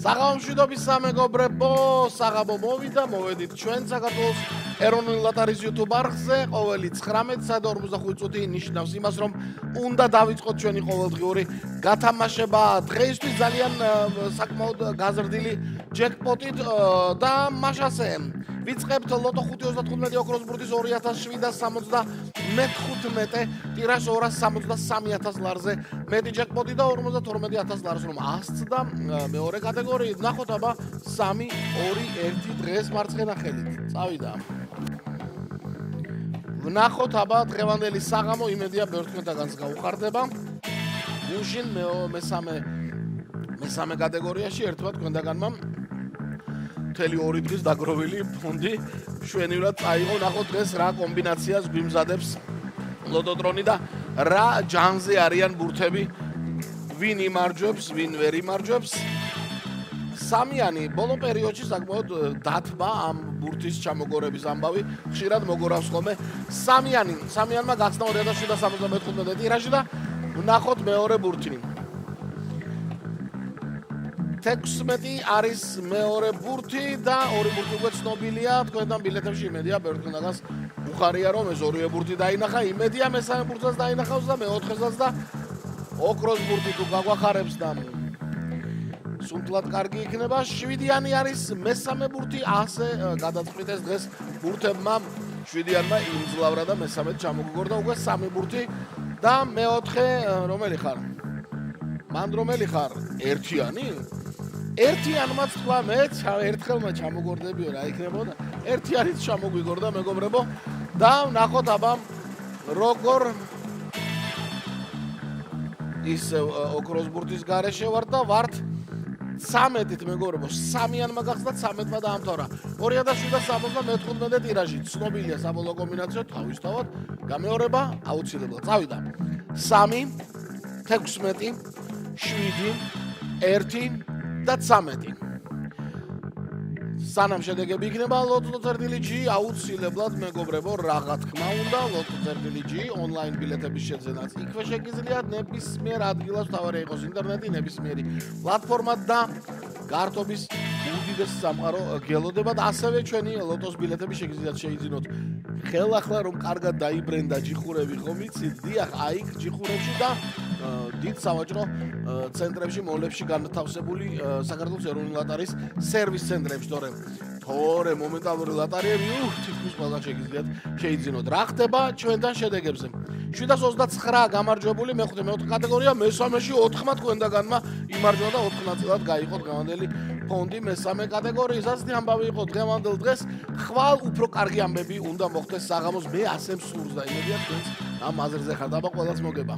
საღამომშვიდობის სამეგობრებო, საღამო მოვიდა, მოვედით ჩვენ საქართველოს ეროვნული ლოტარიის YouTube არხზე, ყოველი 19:45 წუთი ნიშნავს იმას, რომ უნდა დავიწყოთ ჩვენი ყოველდღიური გათამაშება. დღეისთვის ძალიან საკმაოდ გაზრდილი ჯეკპოტით და მაშასე ვიწყებთ ლოტო 535 ოქროს ბურთის 2775 ტირაჟ 273,000 ლარზე მეტი ჯეკპოტი და 52,000 ლარს რომ ასწდა მეორე კატეგორიით. ნახოთ აბა 3-2-1 დღეს მარცხენა ხელით. წავიდა. ვნახოთ აბა დღევანდელი საღამო იმედია ბევრ თქვენთაგანს გაუხარდება. გუშინ მესამე კატეგორიაში ერთმა თქვენთაგანმა მთელი 2 დღის დაგროვილი ფონდი შვენივრად წაიღო. ნახოთ დღეს რა კომბინაციას გვიმზადებს ლოტოტრონი და რა ჯანზე არიან ბურთები, ვინ იმარჯვებს, ვინ ვერ იმარჯვებს. სამიანი ბოლო პერიოდში საკმაოდ დათმა ამ ბურთის ჩამოგორების ამბავი ხშირად მოგორავს ხოლმე. სამიანმა გახსნა 2775 ტირაჟი და ვნახოთ მეორე ბურთი. 16 არის მეორე ბურთი და ორი ბურთი უკვე ცნობილია. თქვენთან ბილეთებში იმედია ბევრ თქვენთაგანს უხარია რომ ეს ორივე ბურთი დაინახა. იმედია მესამე ბურთსაც დაინახავს და მეოთხესაც და ოქროს ბურთი თუ გაგვახარებს და სუნთლად კარგი იქნება. 7-იანი არის მესამე ბურთი, ასე გადაწყვიტეს დღეს ბურთებმა. 7-იანმა იმძლავრა და მესამედ ჩამოგგორდა უკვე 3 ბურთი და მეოთხე რომელი ხარ? მან რომელი ხარ? 1-იანი? 1-იანმა თქვა მე ერთხელმა ჩამოგორდებიო რა იქნებოდა. 1-იანიც ჩამოგვიგორდა მეგობრებო და ვნახოთ აბა როგორ ის ოქროს ბურთის გარეშე ვარ და ვართ 13-ით მეგობრებო. 3-იანმა გახსნა 13-მა დაამთავრა 2775 ტირაჟი. ცნობილია საბოლოო კომბინაციო თავისთავად გამეორება აუცილებლად. წავიდა 3 16 7 1 და 13. სანამ შედეგები იქნება ლოტო წერტილი G აუცილებლად მეგობრებო რაღა თქმა უნდა ლოტო წერტილი G ონლაინ ბილეთების შეძენაც იქვე შეგიძლიათ ნებისმიერ ადგილას თავარი იყოს ინტერნეტი ნებისმიერი პლატფორმა და გართობის უდიდესი სამყარო გელოდებათ. ასევე ჩვენი ლოტოს ბილეთები შეგიძლიათ შეიძინოთ ხელახლა რომ კარგად დაიბრენდა ჯიხურები ხომ იცით? დიახ, აიქ ჯიხურებში და დიდ სავაჭრო ცენტრებში, მოლებში განთავსებული საქართველოს ეროვნული ლოტარიის სერვის ცენტრებში, თორე მომენტალური ლოტარიები თითქმის ყველგან შეგიძლიათ შეიძინოთ. რა ხდება ჩვენთან შედეგებზე? 729 გამარჯვებული მე-5 კატეგორია, მე-3-ში 4 თქვენთაგანმა იმარჯვა და 4 ნაწილად გაიყო დღევანდელი ფონდი მესამე კატეგორიისას. ამბავი იყო დღევანდელ დღეს. ხვალ უფრო კარგი ამბები უნდა მოხდეს საღამოს. მე ასე მსურს და იმედია თქვენც ამ აზრზე ხართ. აბა ყველას მოგება.